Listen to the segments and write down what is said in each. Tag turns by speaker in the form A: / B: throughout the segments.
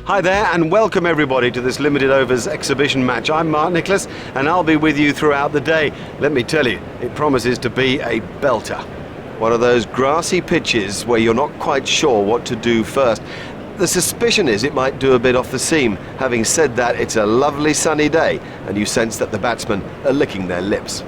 A: Hi there and welcome everybody to this limited overs exhibition match. I'm Mark Nicholas and I'll be with you throughout the day. Let me tell you, it promises to be a belter. One of those grassy pitches where you're not quite sure what to do first. The suspicion is it might do a bit off the seam. Having said that, it's a lovely sunny day and you sense that the batsmen are licking their lips.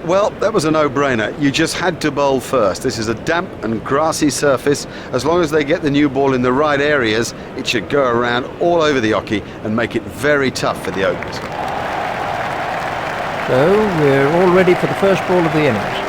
A: Well, that was a no-brainer. You just had to bowl first. This is a damp and grassy surface. As long as they get the new ball in the right areas, it should go around all over the oche and make it very tough for the openers.
B: So we're all ready for the first ball of the innings.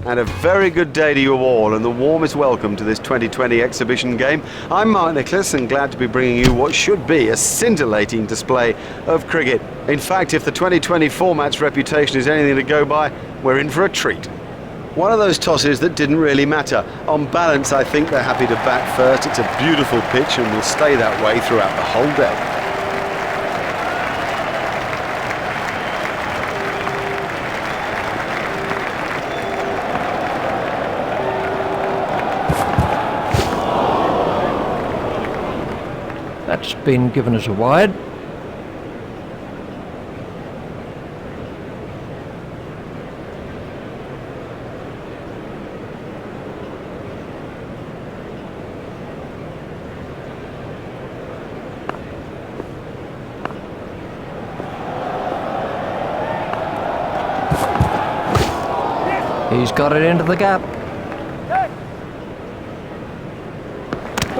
A: And a very good day to you all and the warmest welcome to this 2020 exhibition game. I'm Mark Nicholas and glad to be bringing you what should be a scintillating display of cricket. In fact, if the 2020 format's reputation is anything to go by, we're in for a treat. One of those tosses that didn't really matter. On balance, I think they're happy to bat first. It's a beautiful pitch and will stay that way throughout the whole day.
B: That's been given as a wide. He's got it into the gap.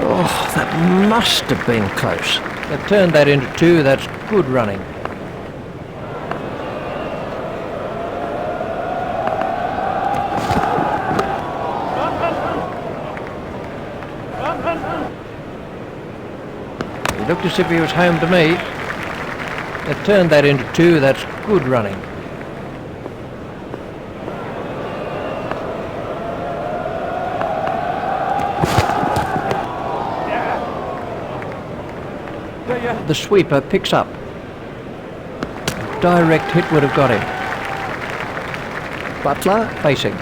B: Oh, that must have been close. They've turned that into two. That's good running. He looked as if he was home to me. They've turned that into two. That's good running. The sweeper picks up. Direct hit would have got him. Butler facing.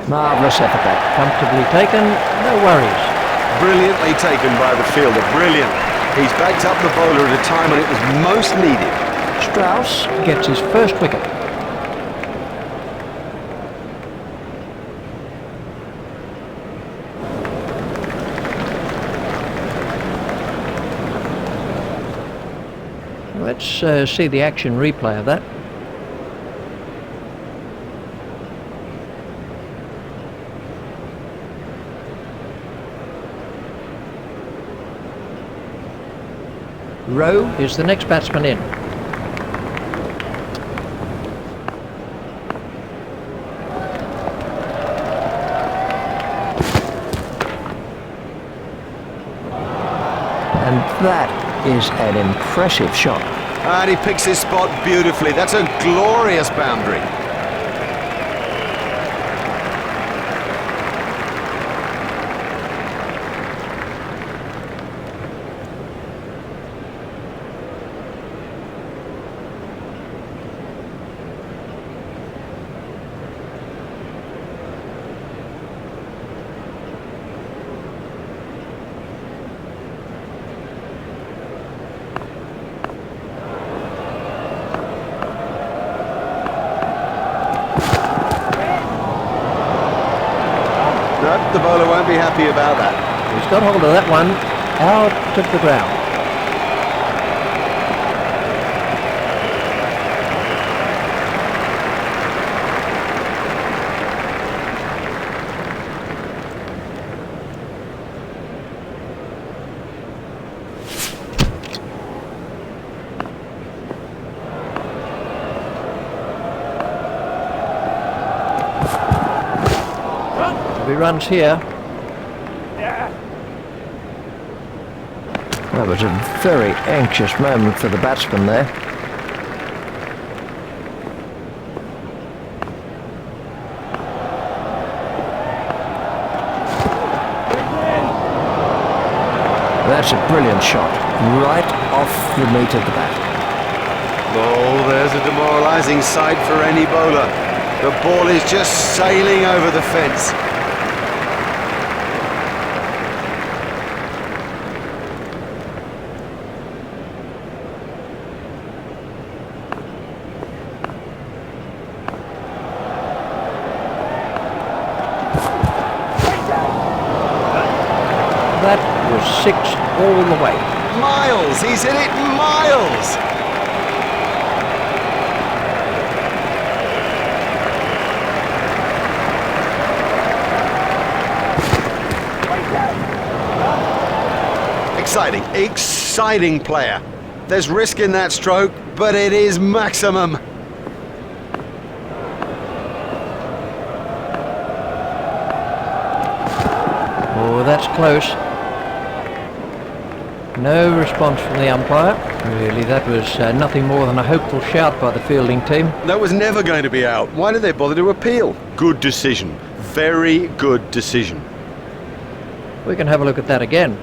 B: Marvellous effort that. Comfortably taken, no worries.
A: Brilliantly taken by the fielder, brilliant. He's backed up the bowler at a time when it was most needed.
B: Strauss gets his first wicket. Let's see the action replay of that. Rowe is the next batsman in. And that is an impressive shot.
A: And he picks his spot beautifully. That's a glorious boundary. No, the bowler won't be happy about that.
B: He's got hold of that one out of the ground. He runs here. That was a very anxious moment for the batsman there. That's a brilliant shot, right off the meat of the bat.
A: Oh, there's a demoralising sight for any bowler. The ball is just sailing over the fence.
B: That was 6 all the way.
A: Miles! He's hit it miles! Exciting player. There's risk in that stroke, but it is maximum.
B: Oh, that's close. No response from the umpire. Really, that was nothing more than a hopeful shout by the fielding team.
A: That was never going to be out. Why did they bother to appeal? Good decision. Very good decision.
B: We can have a look at that again.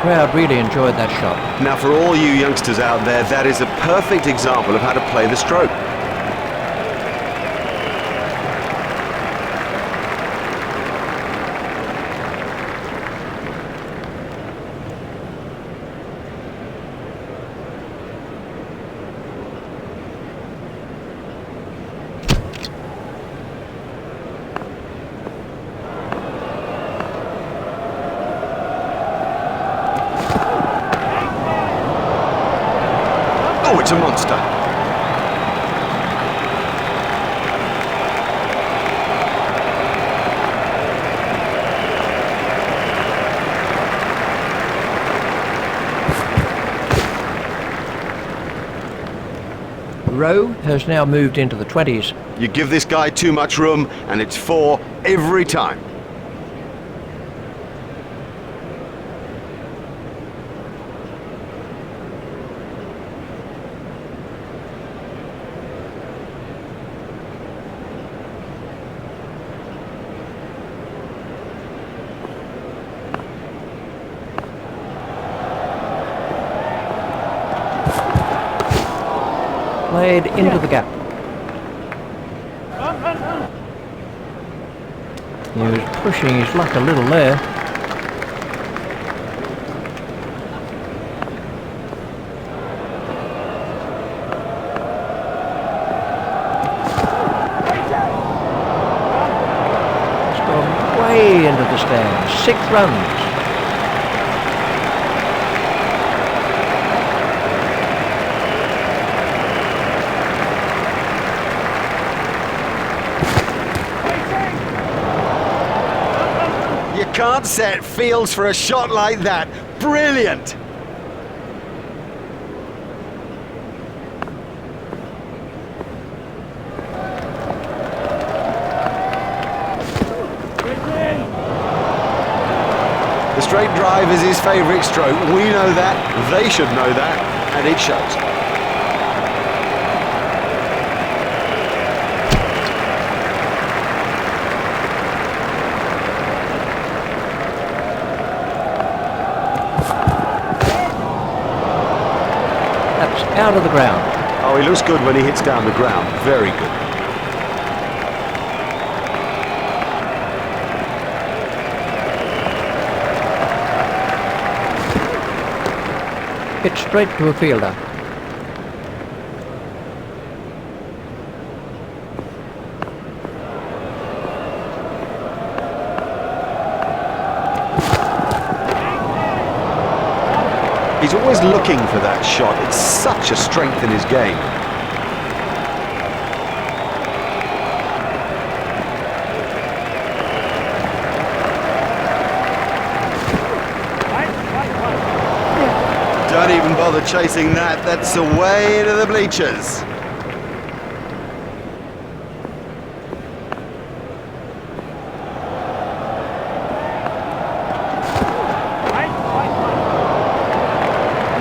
B: The crowd really enjoyed that shot.
A: Now, for all you youngsters out there, that is a perfect example of how to play the stroke. Oh, it's a monster.
B: Rowe has now moved into the 20s.
A: You give this guy too much room, and it's 4 every time.
B: Played into the gap. He was pushing his luck a little there. It's gone way into the stands. 6 runs.
A: You can't set Fields for a shot like that. Brilliant! The straight drive is his favourite stroke. We know that, they should know that, and it shows.
B: That's out of the ground.
A: Oh, he looks good when he hits down the ground. Very good.
B: Hit straight to a fielder.
A: He's always looking for that shot. It's such a strength in his game. Don't even bother chasing that. That's away to the bleachers.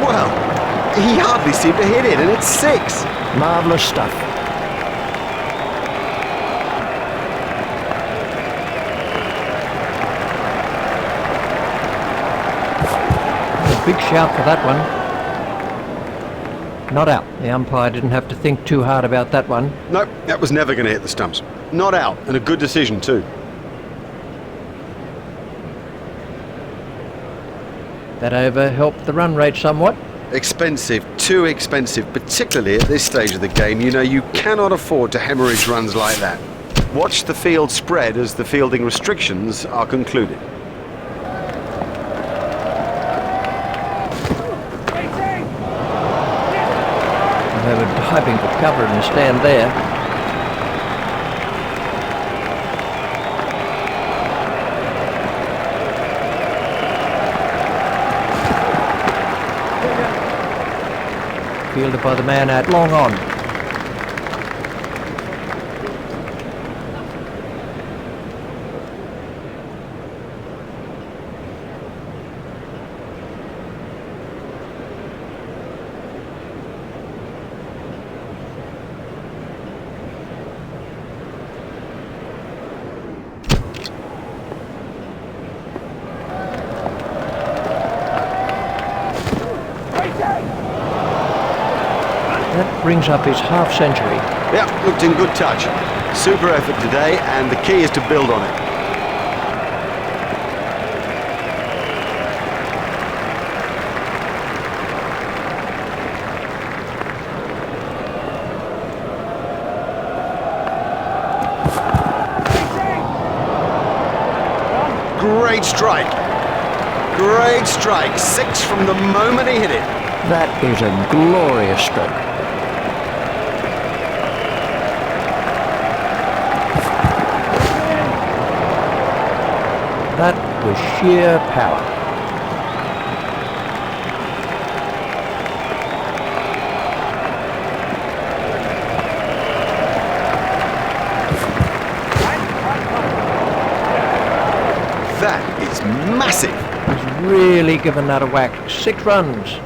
A: Well, he hardly seemed to hit it, and it's 6.
B: Marvellous stuff. A big shout for that one. Not out. The umpire didn't have to think too hard about that one.
A: Nope, that was never going to hit the stumps. Not out, and a good decision too.
B: That over helped the run rate somewhat.
A: Expensive, too expensive, particularly at this stage of the game. You know, you cannot afford to hemorrhage runs like that. Watch the field spread as the fielding restrictions are concluded.
B: They were diving for cover in the stand there. Fielded by the man out long on. That brings up his half century.
A: Yeah, looked in good touch. Super effort today, and the key is to build on it. Great strike. Great strike. 6 from the moment he hit it.
B: That is a glorious stroke. That was sheer power.
A: That is massive.
B: He's really given that a whack. 6 runs.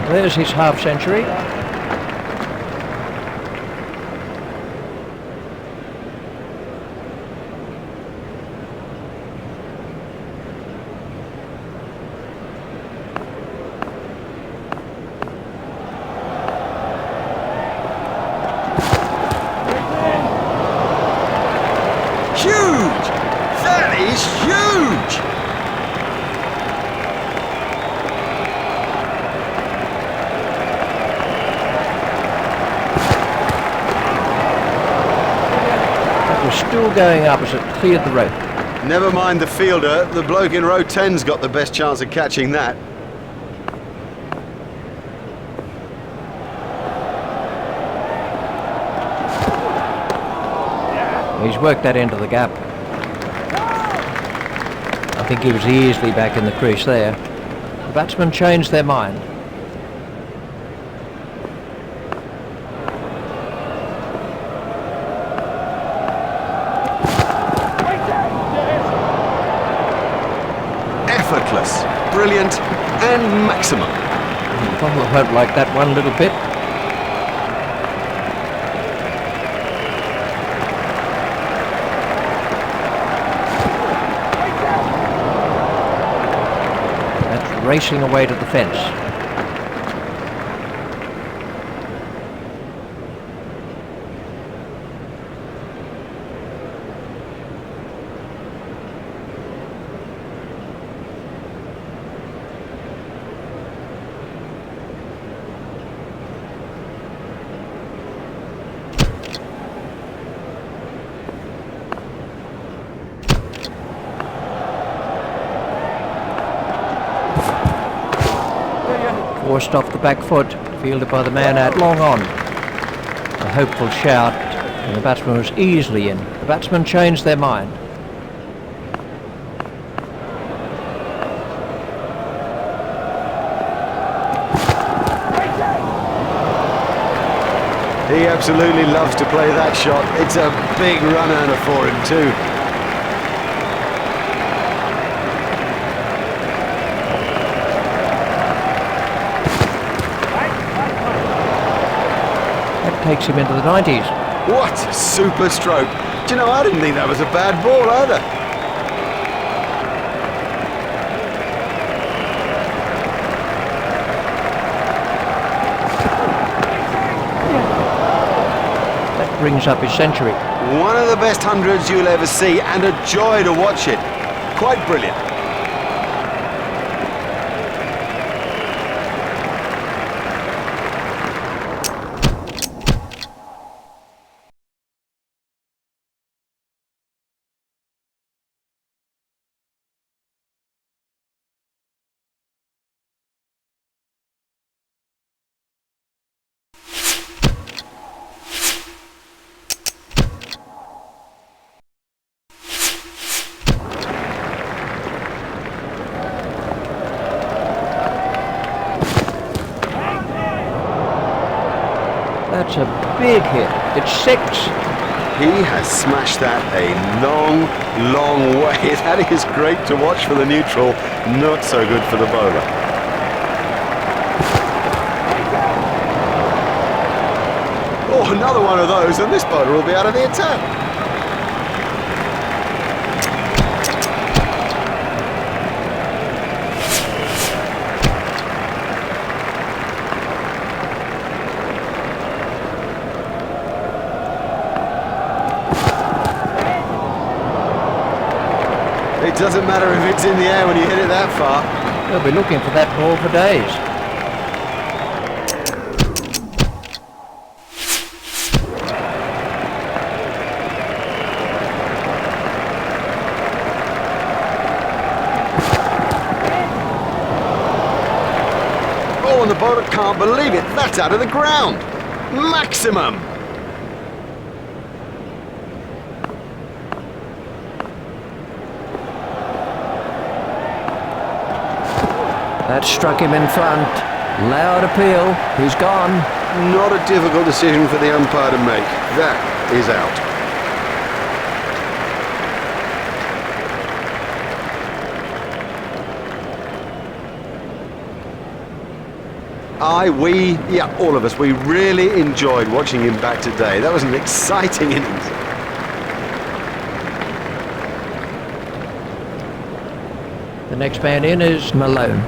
B: There's his half century.
A: Huge! That is huge!
B: still going up as it cleared the rope.
A: Never mind the fielder, the bloke in row 10's got the best chance of catching that.
B: He's worked that into the gap. I think he was easily back in the crease there. The batsmen changed their mind.
A: Effortless, brilliant, and maximum.
B: Probably won't like that one little bit. That's racing away to the fence. Forced off the back foot, fielded by the man out long on. A hopeful shout, and the batsman was easily in. The batsmen changed their mind.
A: He absolutely loves to play that shot. It's a big run earner for him too.
B: Takes him into the 90s.
A: What a super stroke. Do you know, I didn't think that was a bad ball either.
B: That brings up his century.
A: One of the best hundreds you'll ever see, and a joy to watch it. Quite brilliant.
B: That's a big hit. It's 6.
A: He has smashed that a long, long way. That is great to watch for the neutral, not so good for the bowler. Oh, another one of those, and this bowler will be out of the attack. It doesn't matter if it's in the air when you hit it that far.
B: They'll be looking for that ball for days.
A: Oh, and the bowler can't believe it. That's out of the ground. Maximum.
B: That struck him in front. Loud appeal. He's gone.
A: Not a difficult decision for the umpire to make. That is out. All of us, we really enjoyed watching him back today. That was an exciting innings.
B: The next man in is Malone.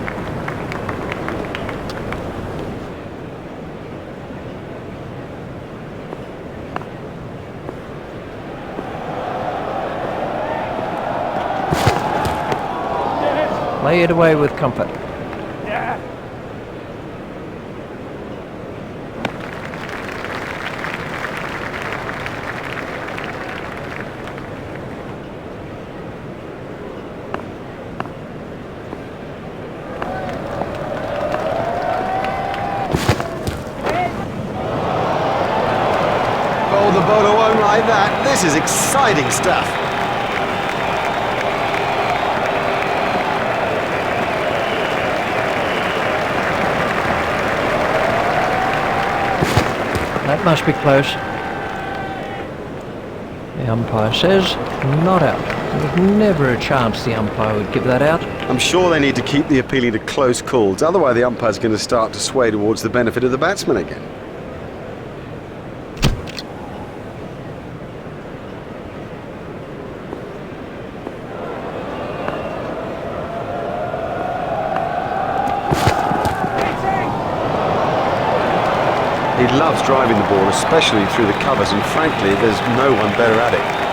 B: Play it away with comfort.
A: bowler won't like that. This is exciting stuff.
B: That must be close. The umpire says not out. There was never a chance the umpire would give that out.
A: I'm sure they need to keep the appealing to close calls, otherwise the umpire's going to start to sway towards the benefit of the batsman again. He loves driving the ball, especially through the covers, and frankly, there's no one better at it.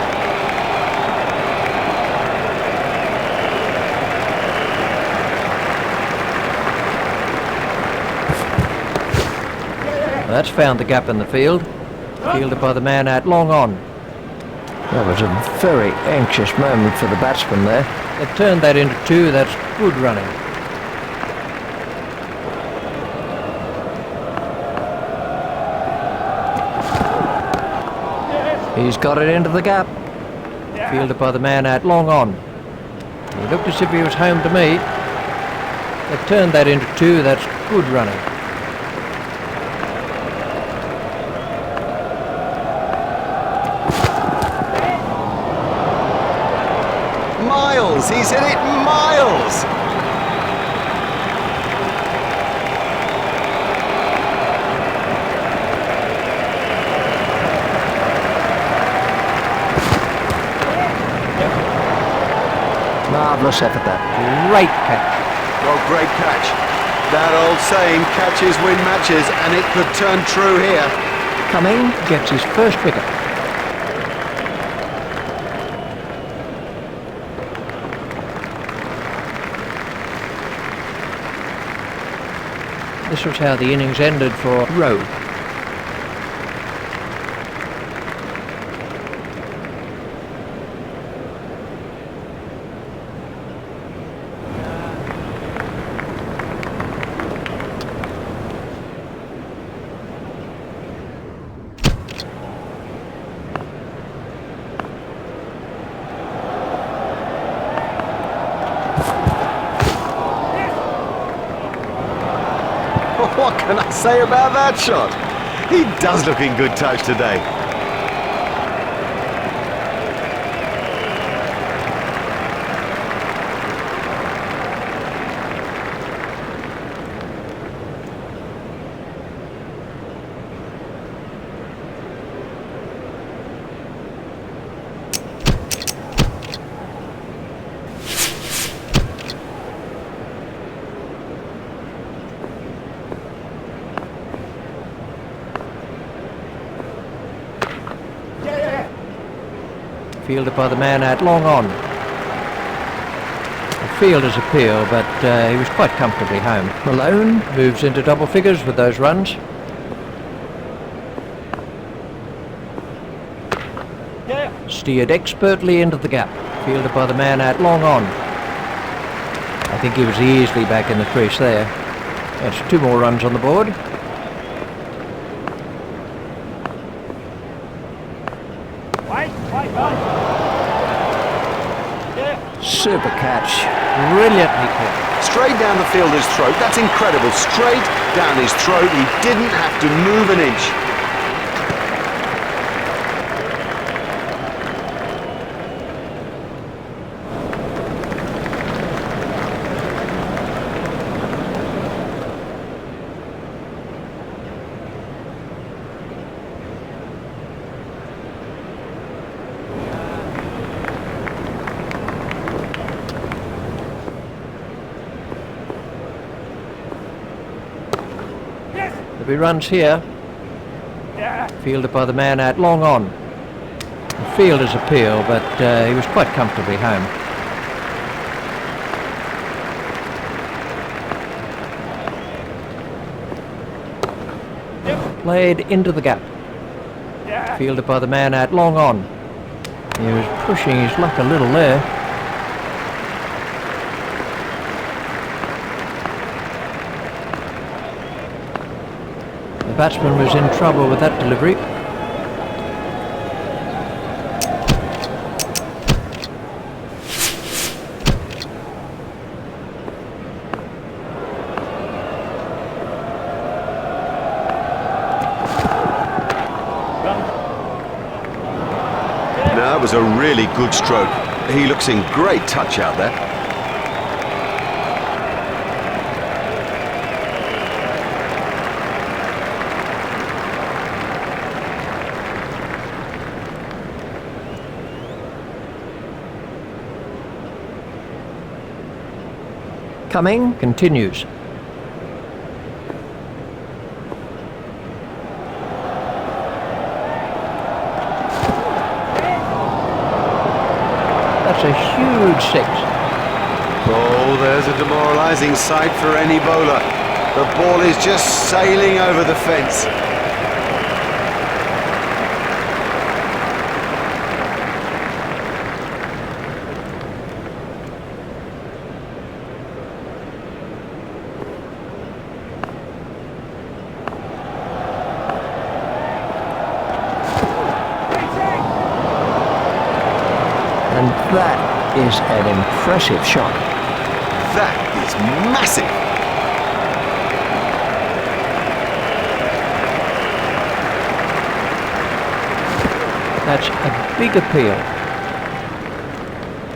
B: That's found the gap in the field. Fielded by the man out long on. That was a very anxious moment for the batsman there. They've turned that into two. That's good running. He's got it into the gap. Fielded by the man out long on. He looked as if he was home to me. They've turned that into two. That's good running.
A: Miles! He's hit it miles!
B: Marvellous effort that. Great catch.
A: Well, great catch. That old saying, catches win matches, and it could turn true here.
B: Cumming gets his first wicket. This was how the innings ended for Rowe.
A: What can I say about that shot? He does look in good touch today.
B: Fielded by the man out long on. The fielder's appeal, but he was quite comfortably home. Malone moves into double figures with those runs. Steered expertly into the gap. Fielded by the man out long on. I think he was easily back in the crease there. That's 2 more runs on the board. Super catch. Brilliantly caught.
A: Straight down the fielder's throat. That's incredible. Straight down his throat. He didn't have to move an inch.
B: There'll be runs here. Fielded by the man out long on. The fielder's appeal, but he was quite comfortably home. Played into the gap. Fielded by the man out long on. He was pushing his luck a little there. The batsman was in trouble with that delivery.
A: That was a really good stroke. He looks in great touch out there.
B: Coming continues. That's a huge six.
A: Oh, there's a demoralising sight for any bowler. The ball is just sailing over the fence.
B: And that is an impressive shot.
A: That is massive.
B: That's a big appeal.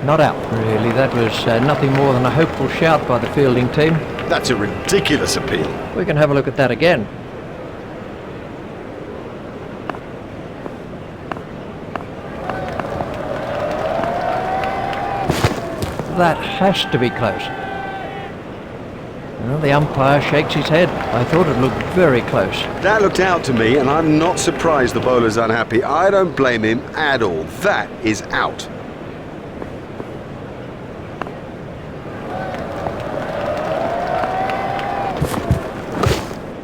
B: Not out, really. That was nothing more than a hopeful shout by the fielding team.
A: That's a ridiculous appeal.
B: We can have a look at that again. That has to be close. Well, the umpire shakes his head. I thought it looked very close.
A: That looked out to me, and I'm not surprised the bowler's unhappy. I don't blame him at all. That is out.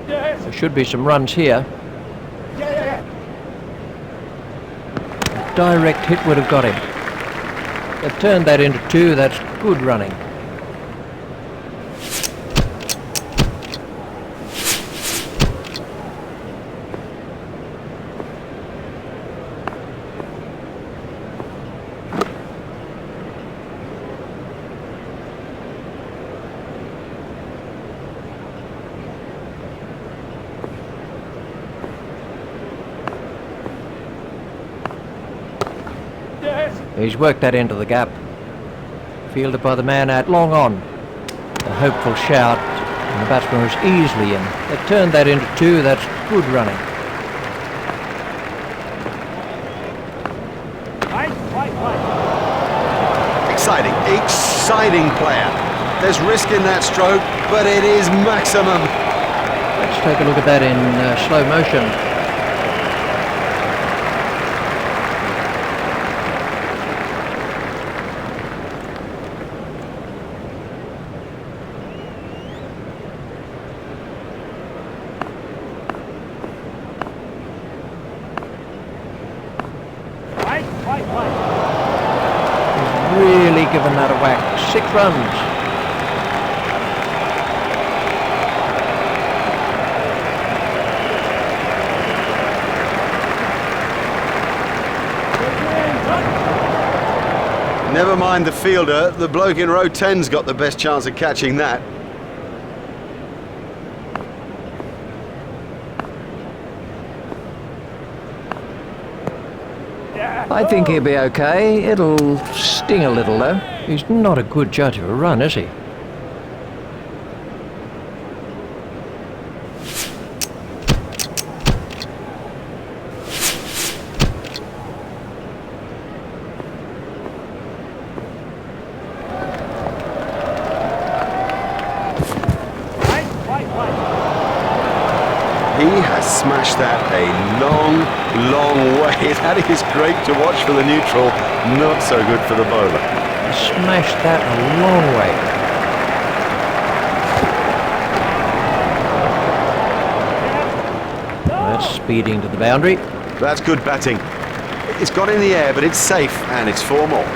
B: There should be some runs here. A direct hit would have got him. They've turned that into two. That's good running. He's worked that into the gap. Fielded by the man out long on. A hopeful shout, and the batsman was easily in. They've turned that into two. That's good running.
A: Exciting player. There's risk in that stroke, but it is maximum.
B: Let's take a look at that in slow motion. Really given that a whack. 6 runs.
A: Never mind the fielder, the bloke in row 10's got the best chance of catching that.
B: I think he'll be okay. It'll sting a little though. He's not a good judge of a run, is he?
A: He has smashed that a long way. That is great to watch for the neutral, not so good for the bowler.
B: Smashed that a long way. That's speeding to the boundary.
A: That's good batting. It's got in the air, but it's safe, and it's 4 more.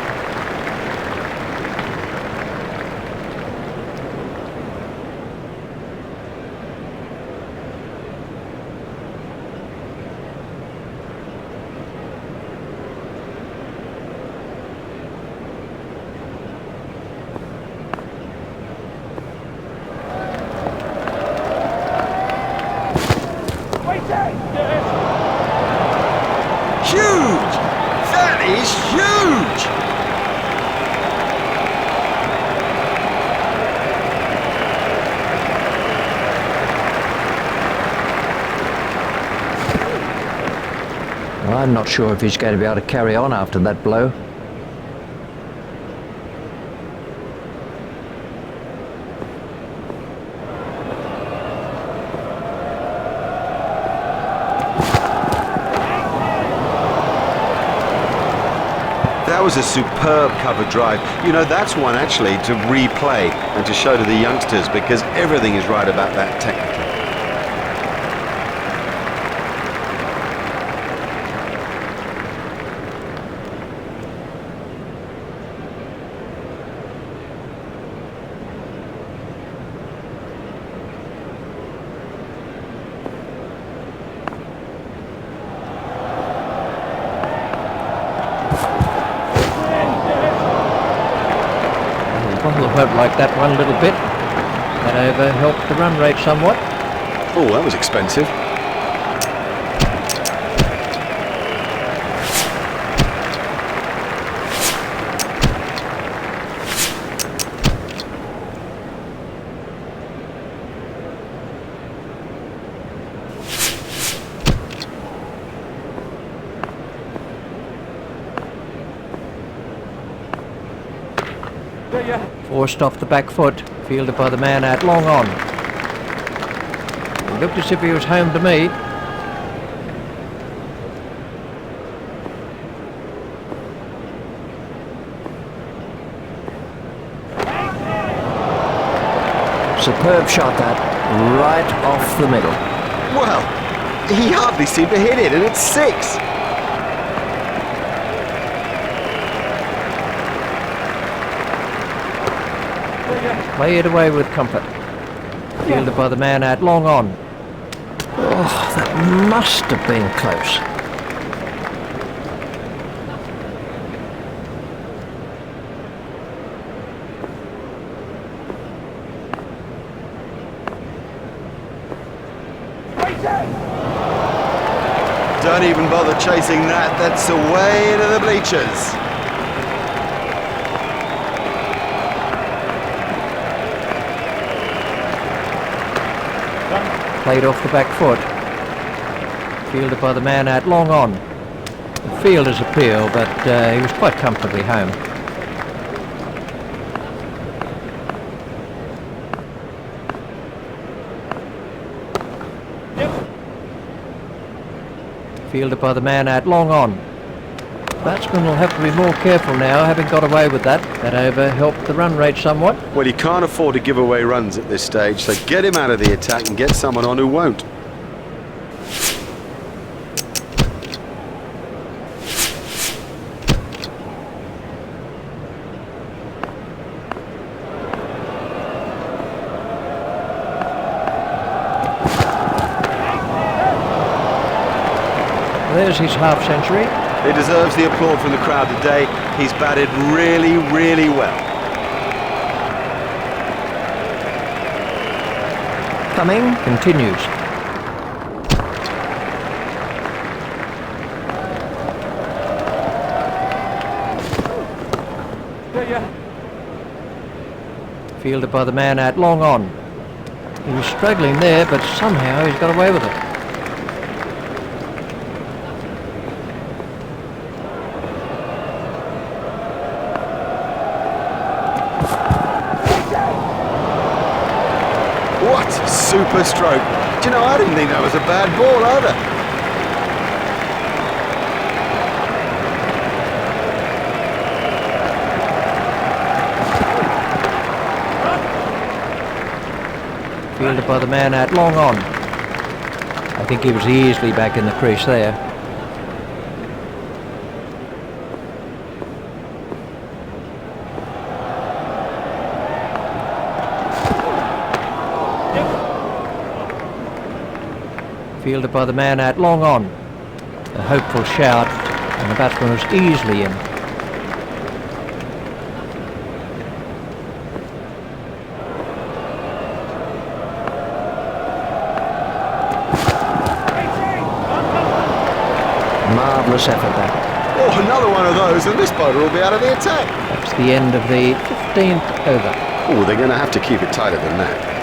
A: Huge! That is huge!
B: I'm not sure if he's going to be able to carry on after that blow.
A: That was a superb cover drive. You know, that's one actually to replay and to show to the youngsters, because everything is right about that technically.
B: Won't like that one little bit. That over helped the run rate somewhat.
A: Oh, that was expensive.
B: Forced off the back foot, fielded by the man out long on. It looked as if he was home to me. Superb shot that, right off the middle.
A: Well, he hardly seemed to hit it, and it's 6.
B: Play it away with comfort. Fielded by the man out long on. Oh, that must have been close.
A: Don't even bother chasing that. That's away into the bleachers.
B: Played off the back foot. Fielded by the man out long on. The fielder's appeal, but he was quite comfortably home. Fielded by the man out long on. Batsman will have to be more careful now, having got away with that. That over helped the run rate somewhat.
A: Well, you can't afford to give away runs at this stage, so get him out of the attack and get someone on who won't.
B: There's his half century.
A: He deserves the applaud from the crowd today. He's batted really, really well.
B: Coming continues. Fielded by the man out long on. He was struggling there, but somehow he's got away with it.
A: What a super stroke. Do you know, I didn't think that was a bad ball either.
B: Fielded by the man out long on. I think he was easily back in the crease there. Fielded by the man out long on. A hopeful shout, and the batsman was easily in. Marvellous effort that.
A: Oh, another one of those, and this bowler will be out of the attack.
B: That's the end of the 15th over.
A: Oh, they're going to have to keep it tighter than that.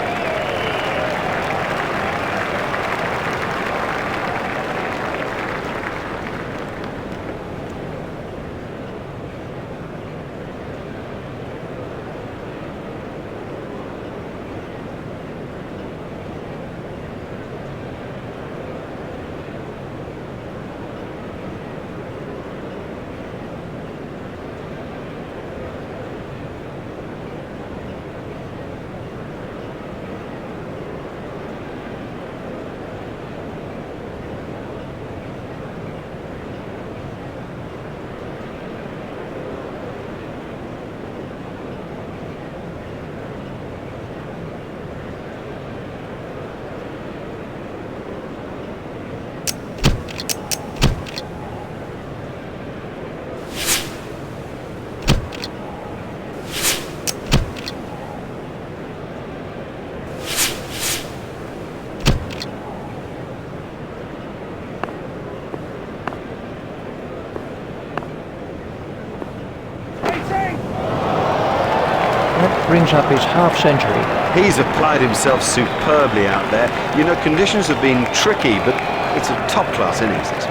B: That brings up his half-century.
A: He's applied himself superbly out there. You know, conditions have been tricky, but it's a top-class innings. This.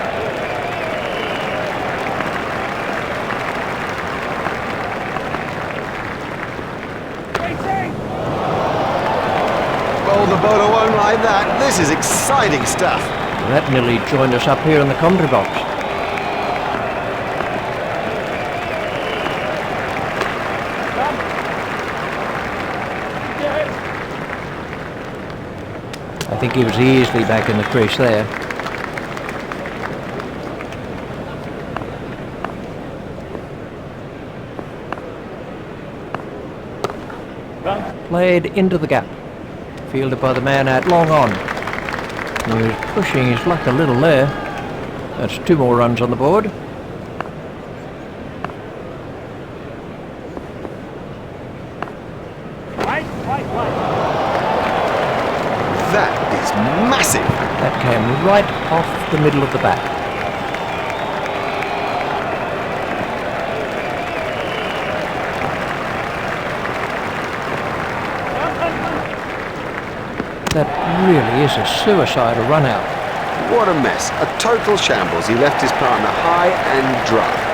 A: Oh, the bowler won't like that. This is exciting stuff.
B: That nearly joined us up here in the commentary box. I think he was easily back in the crease there. Played into the gap. Fielded by the man out long on. He was pushing his luck a little there. That's 2 more runs on the board.
A: That is massive.
B: That came right off the middle of the bat. That really is a suicidal run out.
A: What a mess. A total shambles. He left his partner high and dry.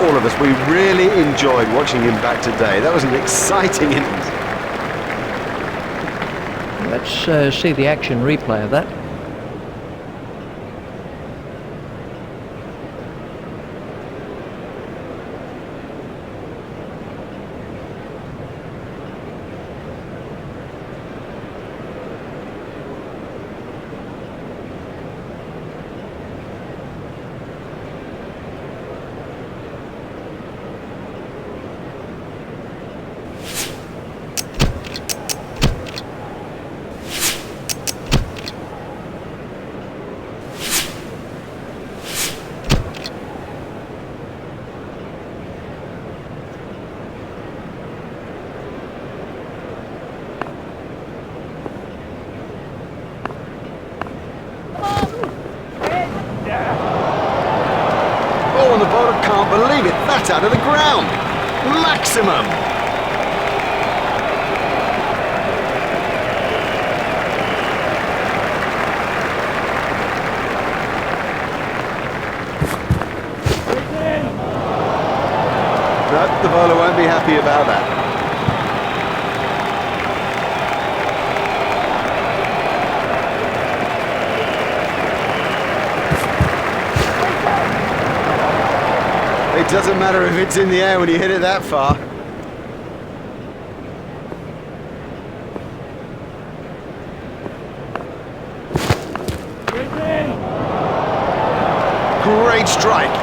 A: All of us, we really enjoyed watching him back today. That was an exciting innings.
B: Let's see the action replay of that.
A: Oh, and the bowler can't believe it. That's out of the ground. Maximum. No, the bowler won't be happy about that. It doesn't matter if it's in the air when you hit it that far. Great strike.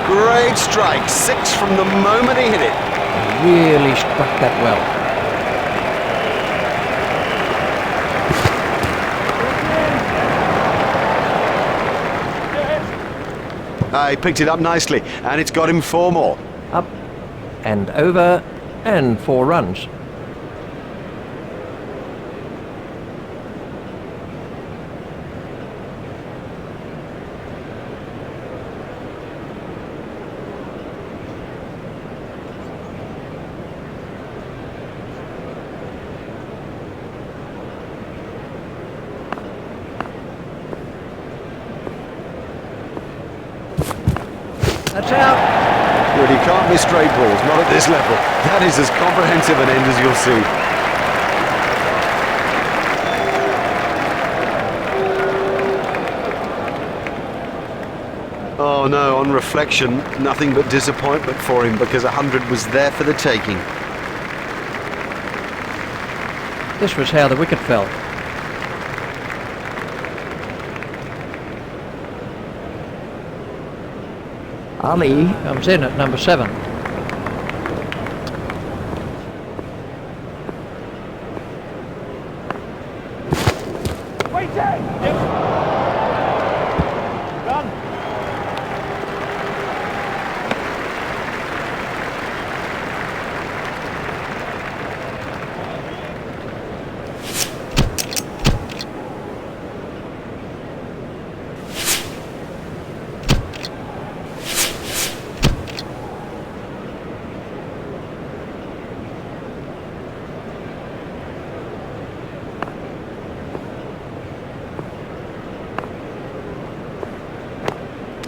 A: Great strike. 6 from the moment he hit it.
B: Really struck that well.
A: He picked it up nicely, and it's got him 4 more.
B: Up and over and 4 runs. That's out.
A: Well, you can't miss straight balls, not at this level. That is as comprehensive an end as you'll see. Oh no, on reflection, nothing but disappointment for him because 100 was there for the taking.
B: This was how the wicket fell. Ali comes in at number 7.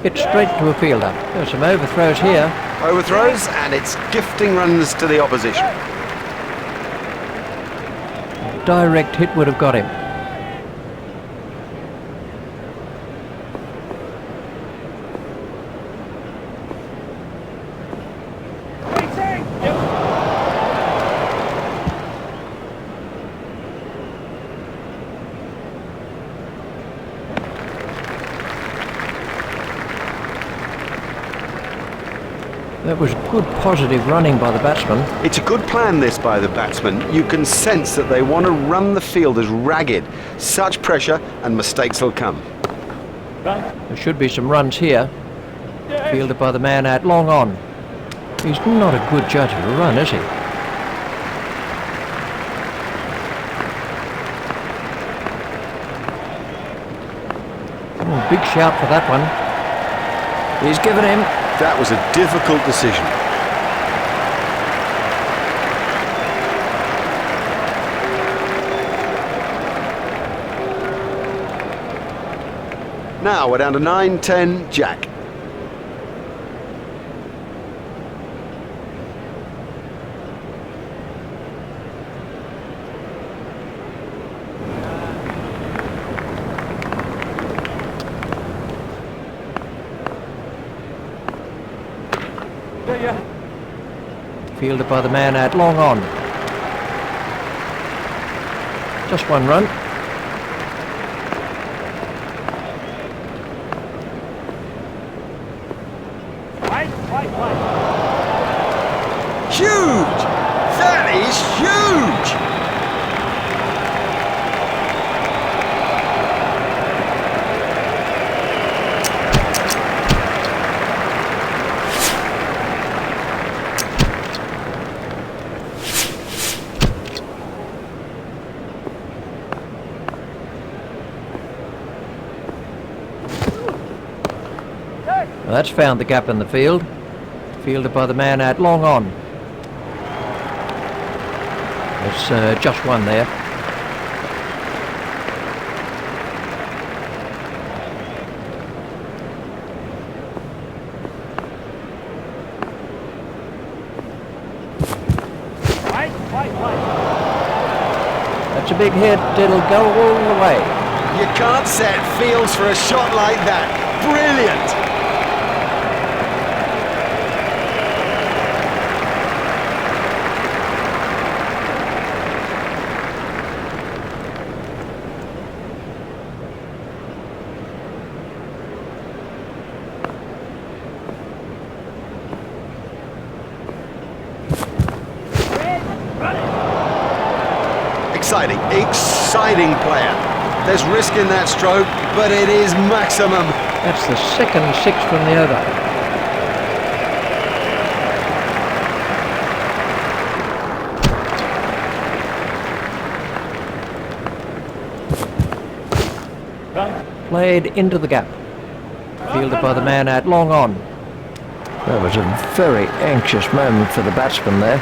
B: Hit straight to a fielder. There's some overthrows here.
A: Overthrows, and it's gifting runs to the opposition.
B: Direct hit would have got him. That was good positive running by the batsman.
A: It's a good plan, this, by the batsman. You can sense that they want to run the fielders ragged. Such pressure and mistakes will come.
B: There should be some runs here. Fielded by the man out long on. He's not a good judge of a run, is he? Oh, big shout for that one. He's given him.
A: That was a difficult decision. Now we're down to 9-10, Jack.
B: Fielded by the man out long on. Just one run.
A: Huge! That is huge!
B: Well, that's found the gap in the field. Fielded by the man out long on. There's just one there. That's a big hit. It'll go all the way.
A: You can't set fields for a shot like that. Brilliant! Exciting player. There's risk in that stroke, but it is maximum.
B: That's the second 6 from the over. Played into the gap. Fielded by the man out long on. That was a very anxious moment for the batsman there.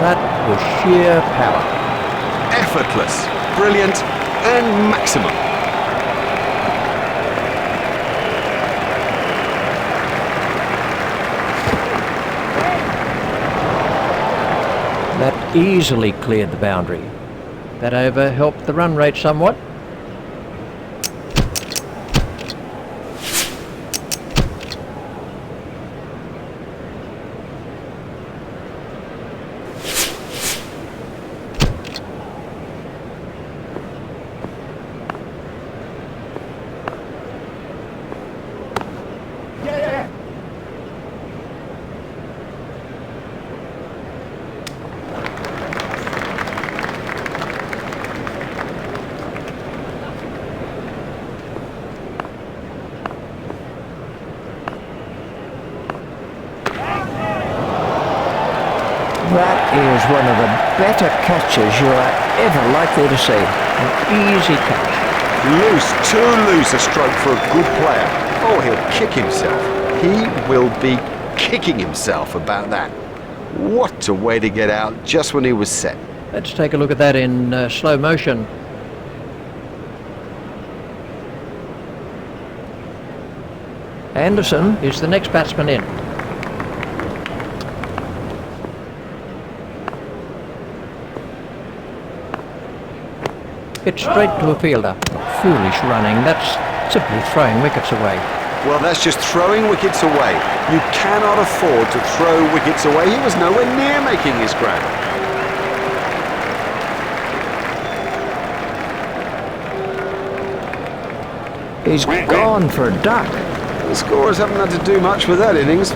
B: That sheer power.
A: Effortless, brilliant, and maximum.
B: That easily cleared the boundary. That over helped the run rate somewhat. That is one of the better catches you are ever likely to see. An easy catch.
A: Loose, too loose a stroke for a good player. Oh, he'll kick himself. He will be kicking himself about that. What a way to get out just when he was set.
B: Let's take a look at that in slow motion. Anderson is the next batsman in. Hit straight to a fielder. Foolish running. That's simply throwing wickets away.
A: Well, that's just throwing wickets away. You cannot afford to throw wickets away. He was nowhere near making his grab.
B: He's gone for a duck.
A: The scorers haven't had to do much with that innings.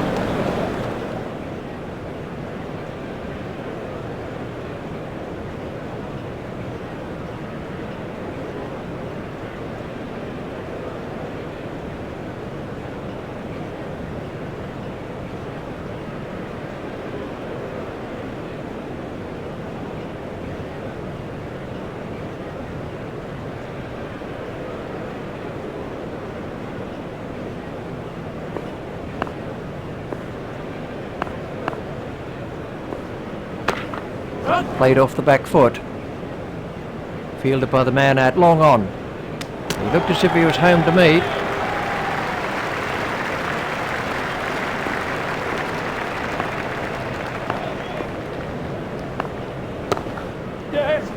B: Played off the back foot. Fielded by the man out long on. He looked as if he was home to meet.
C: Yes.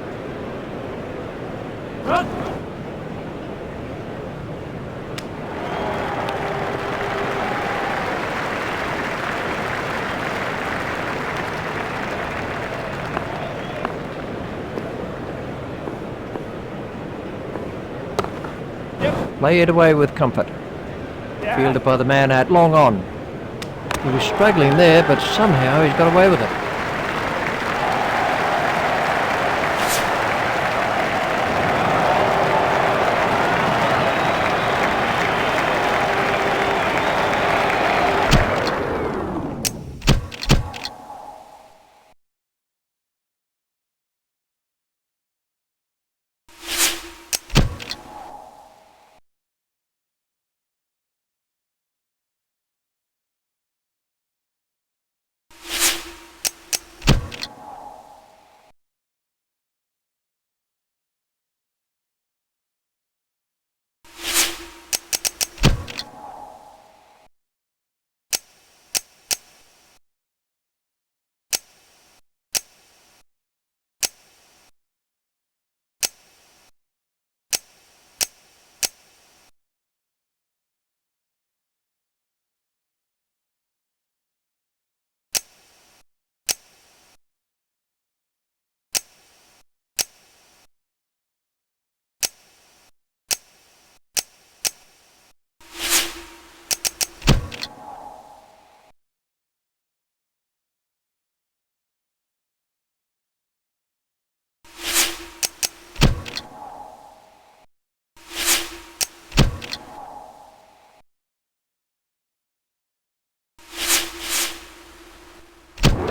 B: Play it away with comfort. Fielded by the man out long on. He was struggling there, but somehow he's got away with it.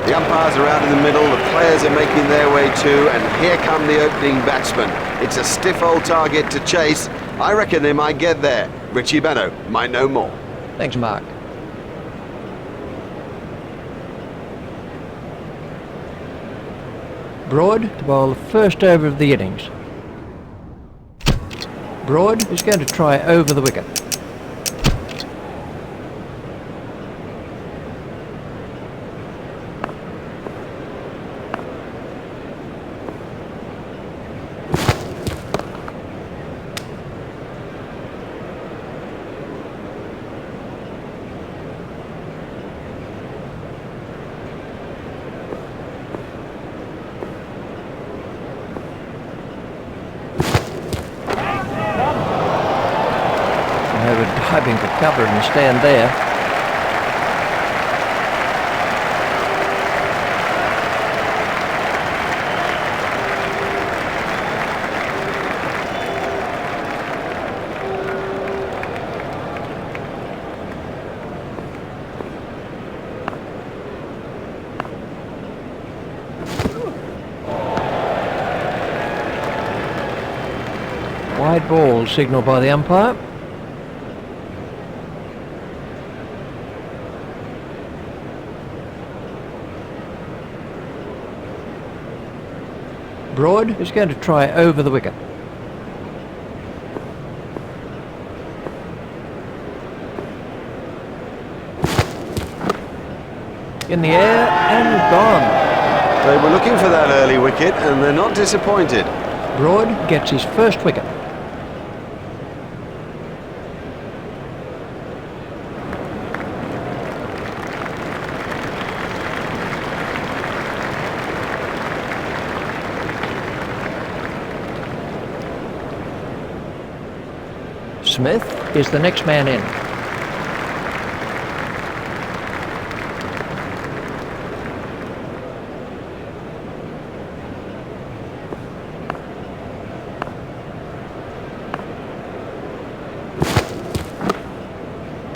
A: The umpires are out in the middle, the players are making their way too, and here come the opening batsmen. It's a stiff old target to chase. I reckon they might get there. Richie Benaud might know more.
B: Thanks, Mark. Broad to bowl the first over of the innings. Broad is going to try over the wicket. They were diving for cover and stand there. Wide ball signalled by the umpire. Broad is going to try over the wicket. In the air and gone.
A: They were looking for that early wicket and they're not disappointed.
B: Broad gets his first wicket. Smith is the next man in.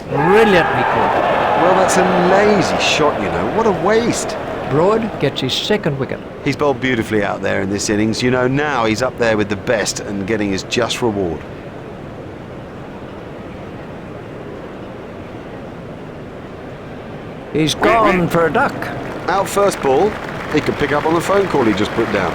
B: Brilliantly caught.
A: Well, that's a lazy shot, you know. What a waste.
B: Broad gets his second wicket.
A: He's bowled beautifully out there in this innings. You know, now he's up there with the best and getting his just reward.
B: He's gone for a duck.
A: Out first ball, he could pick up on the phone call he just put down.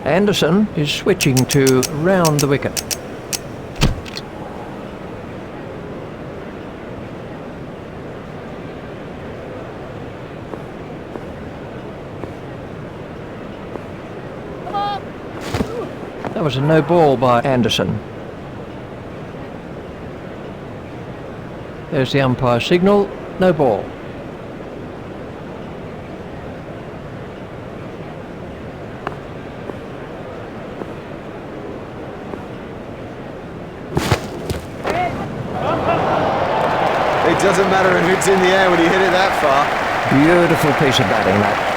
B: Anderson is switching to round the wicket. That was a no ball by Anderson. There's the umpire signal, no ball.
A: It doesn't matter if it's in the air when you hit it that far.
B: Beautiful piece of batting, that.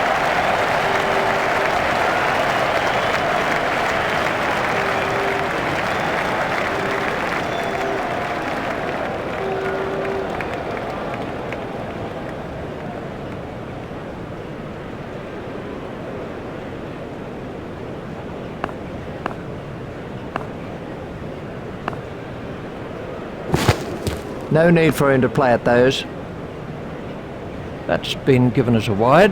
B: No need for him to play at those. That's been given as a wide.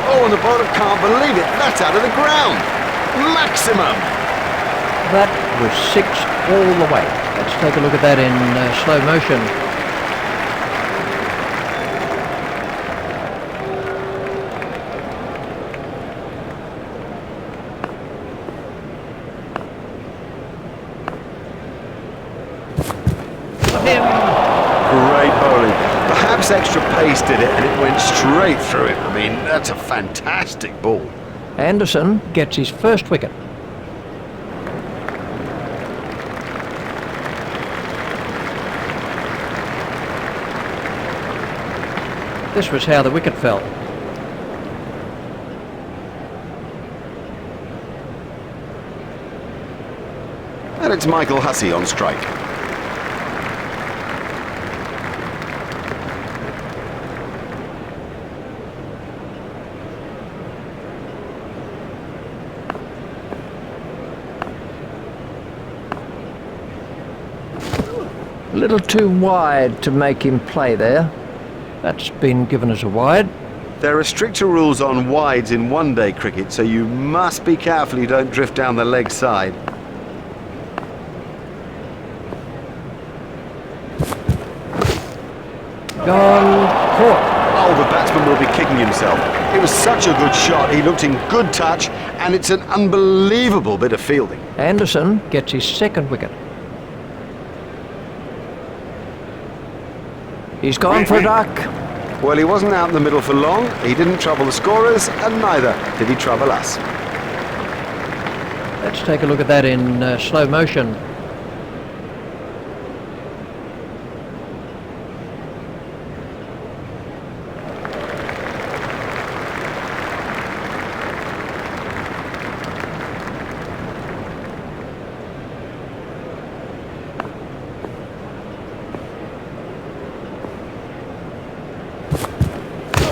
A: Oh, and the bowler can't believe it. That's out of the ground. maximum.
B: That was 6 all the way. Let's take a look at that in slow motion.
A: Great bowling. Perhaps extra pace did it and it went straight through him. I mean, that's a fantastic ball.
B: Anderson gets his first wicket. This was how the wicket fell.
A: And it's Michael Hussey on strike.
B: A little too wide to make him play there. That's been given as a wide.
A: There are stricter rules on wides in one-day cricket, so you must be careful you don't drift down the leg side.
B: Gone, caught.
A: Oh, the batsman will be kicking himself. It was such a good shot. He looked in good touch, and it's an unbelievable bit of fielding.
B: Anderson gets his second wicket. He's gone for a duck.
A: Well, he wasn't out in the middle for long. He didn't trouble the scorers, and neither did he trouble us.
B: Let's take a look at that in slow motion.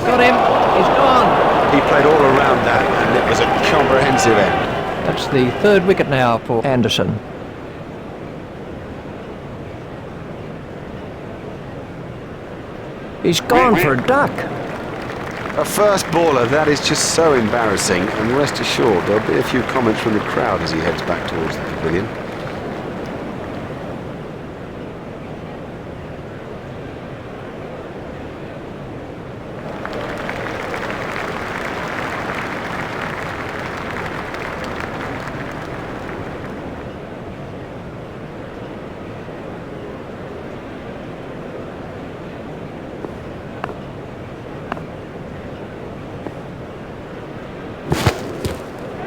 B: Got him. He's gone.
A: He played all around that, and it was a comprehensive end.
B: That's the third wicket now for Anderson. He's gone for a duck.
A: A first baller, that is just so embarrassing, and rest assured there'll be a few comments from the crowd as he heads back towards the pavilion.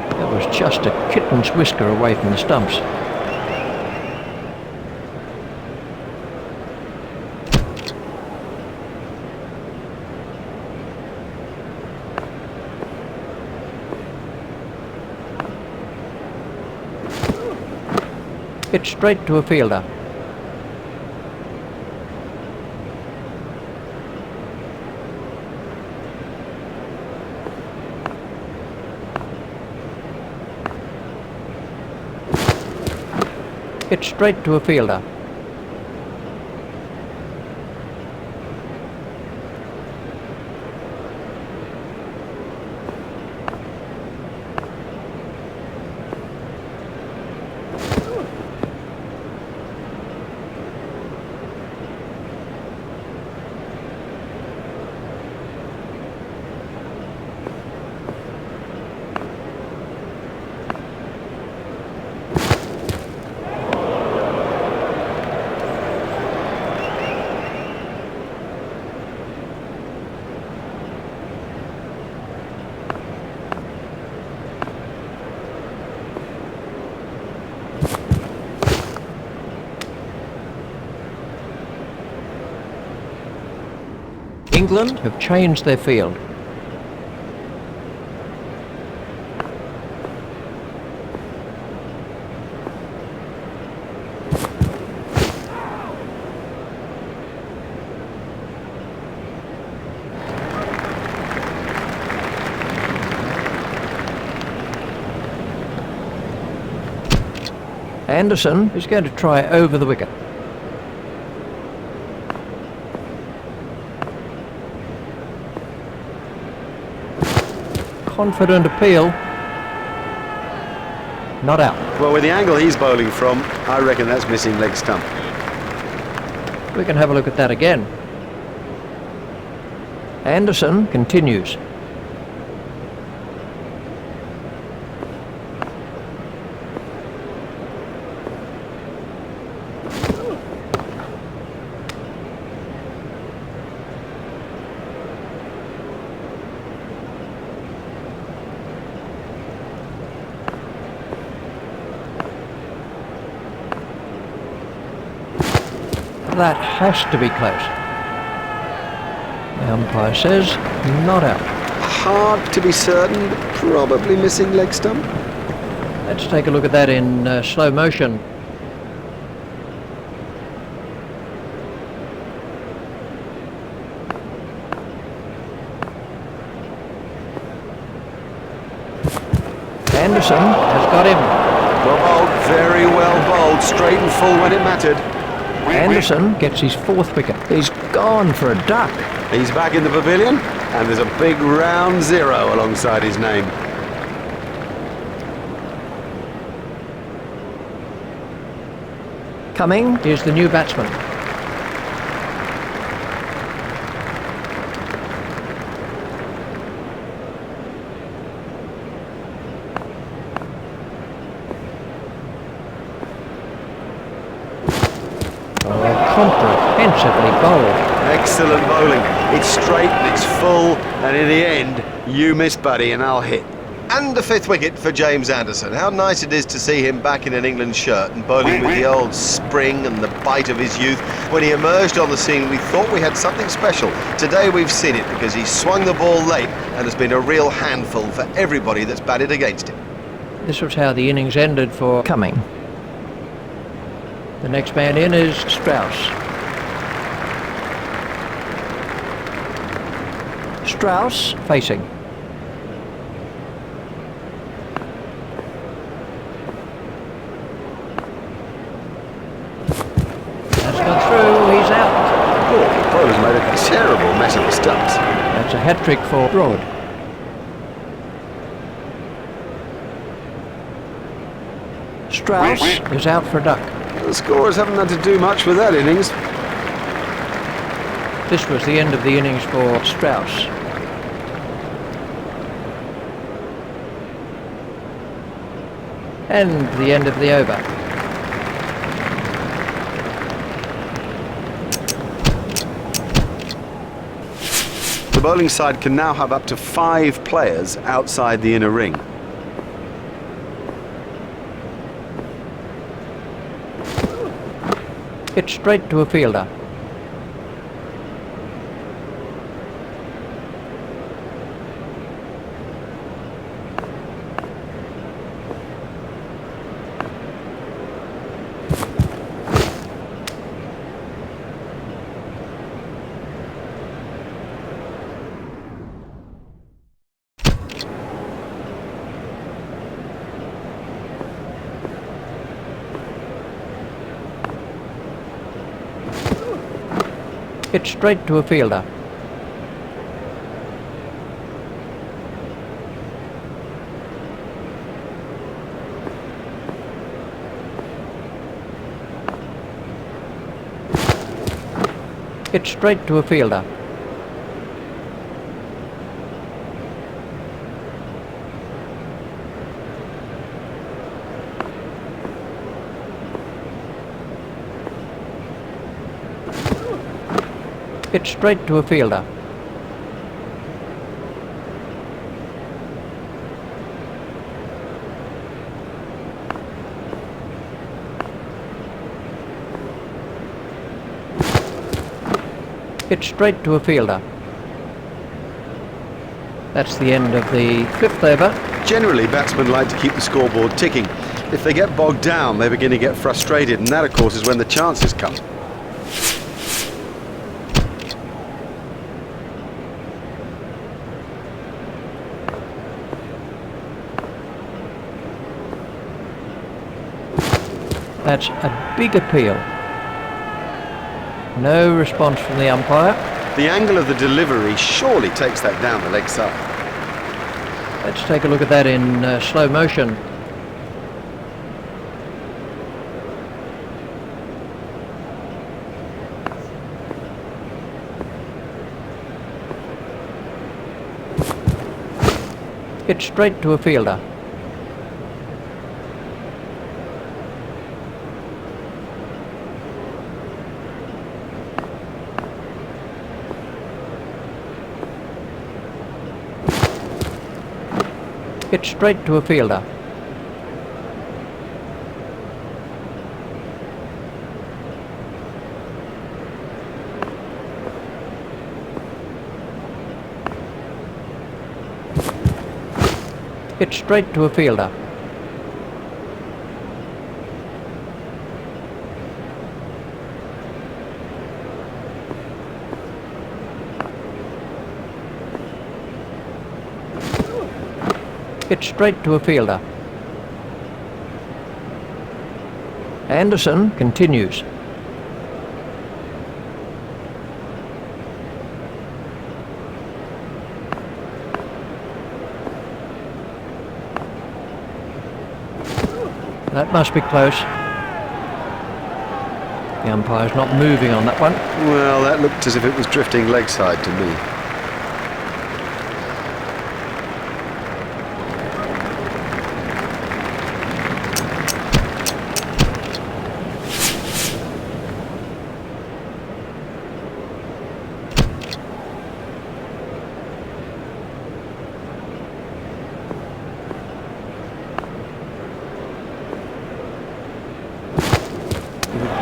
B: That was just a kitten's whisker away from the stumps. Hit straight to a fielder. Hit straight to a fielder. England have changed their field. Anderson is going to try over the wicket. Confident appeal. Not out.
A: Well, with the angle he's bowling from, I reckon that's missing leg stump.
B: We can have a look at that again. Anderson continues. That has to be close. The umpire says not out.
A: Hard to be certain, but probably missing leg stump.
B: Let's take a look at that in slow motion. Anderson has got him.
A: Well bowled, very well bowled, straight and full when it mattered.
B: Anderson gets his 4th wicket. He's gone for a duck.
A: He's back in the pavilion, and there's a big round 0 alongside his name.
B: Coming is the new batsman. Comprehensively bowled.
A: Excellent bowling. It's straight and it's full, and in the end, you miss, buddy, and I'll hit. And the 5th wicket for James Anderson. How nice it is to see him back in an England shirt and bowling with the old spring and the bite of his youth. When he emerged on the scene, we thought we had something special. Today we've seen it because he swung the ball late and has been a real handful for everybody that's batted against him.
B: This was how the innings ended for Cumming. The next man in is Strauss. Strauss facing. That's gone through, he's out.
A: Oh, the bowler's made a terrible mess of the stumps.
B: That's a hat-trick for Broad. Strauss is out for a duck.
A: The scorers haven't had to do much with that innings.
B: This was the end of the innings for Strauss. And the end of the over.
A: The bowling side can now have up to 5 players outside the inner ring.
B: It's straight to a fielder. It's straight to a fielder. It's straight to a fielder. It's straight to a fielder. It's straight to a fielder. That's the end of the 5th over.
A: Generally, batsmen like to keep the scoreboard ticking. If they get bogged down, they begin to get frustrated, and that, of course, is when the chances come.
B: That's a big appeal. No response from the umpire.
A: The angle of the delivery surely takes that down the leg side.
B: Let's take a look at that in slow motion. Hit straight to a fielder. Hit straight to a fielder. Hit straight to a fielder. Hit straight to a fielder. Anderson continues. That must be close. The umpire's not moving on that one.
A: Well, that looked as if it was drifting leg side to me.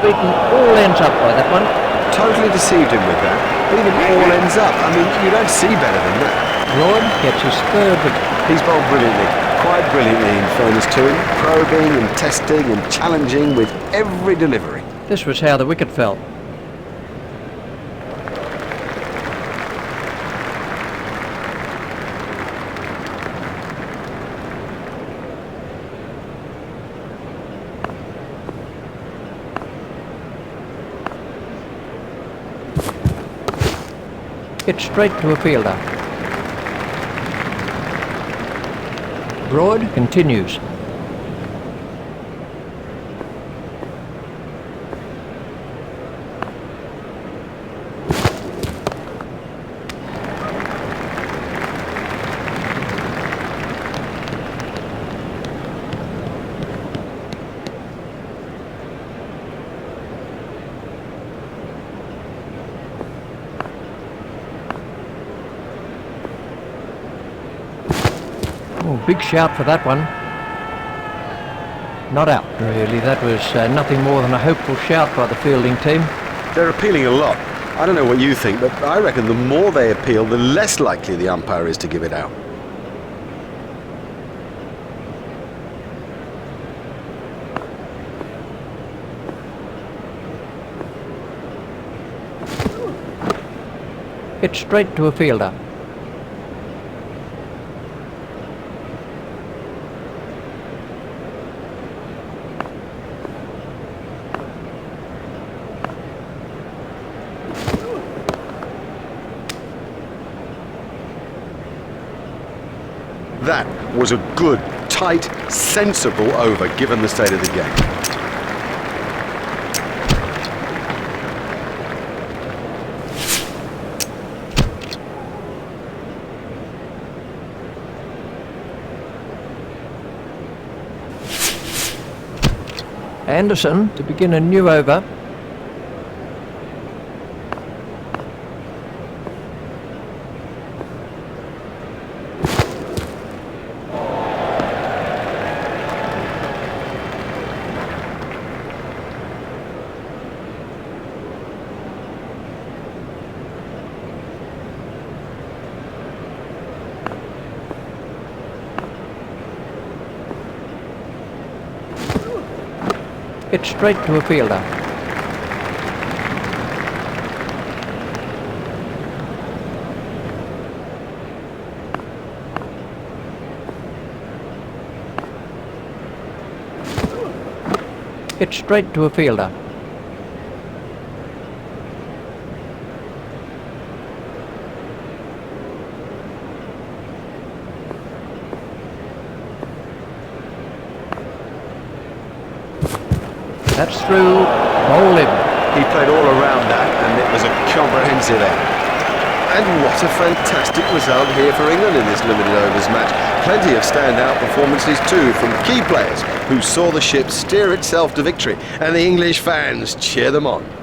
B: Beaten all ends up by that one.
A: Totally deceived him with that. Beat him all ends up. I mean, you don't see better than that.
B: Broad gets his third wicket.
A: He's bowled brilliantly, quite brilliantly in fairness to him, probing and testing and challenging with every delivery.
B: This was how the wicket fell. Hit straight to a fielder. Broad continues. Oh, big shout for that one. Not out, really. That was nothing more than a hopeful shout by the fielding team.
A: They're appealing a lot. I don't know what you think, but I reckon the more they appeal, the less likely the umpire is to give it out.
B: Hit straight to a fielder.
A: That was a good, tight, sensible over, given the state of the game.
B: Anderson to begin a new over. Hit straight to a fielder. Hit straight to a fielder. That's through. Bowl him.
A: He played all around that, and it was a comprehensive end.
D: And what a fantastic result here for England in this limited overs match. Plenty of standout performances too from key players who saw the ship steer itself to victory, and the English fans cheer them on.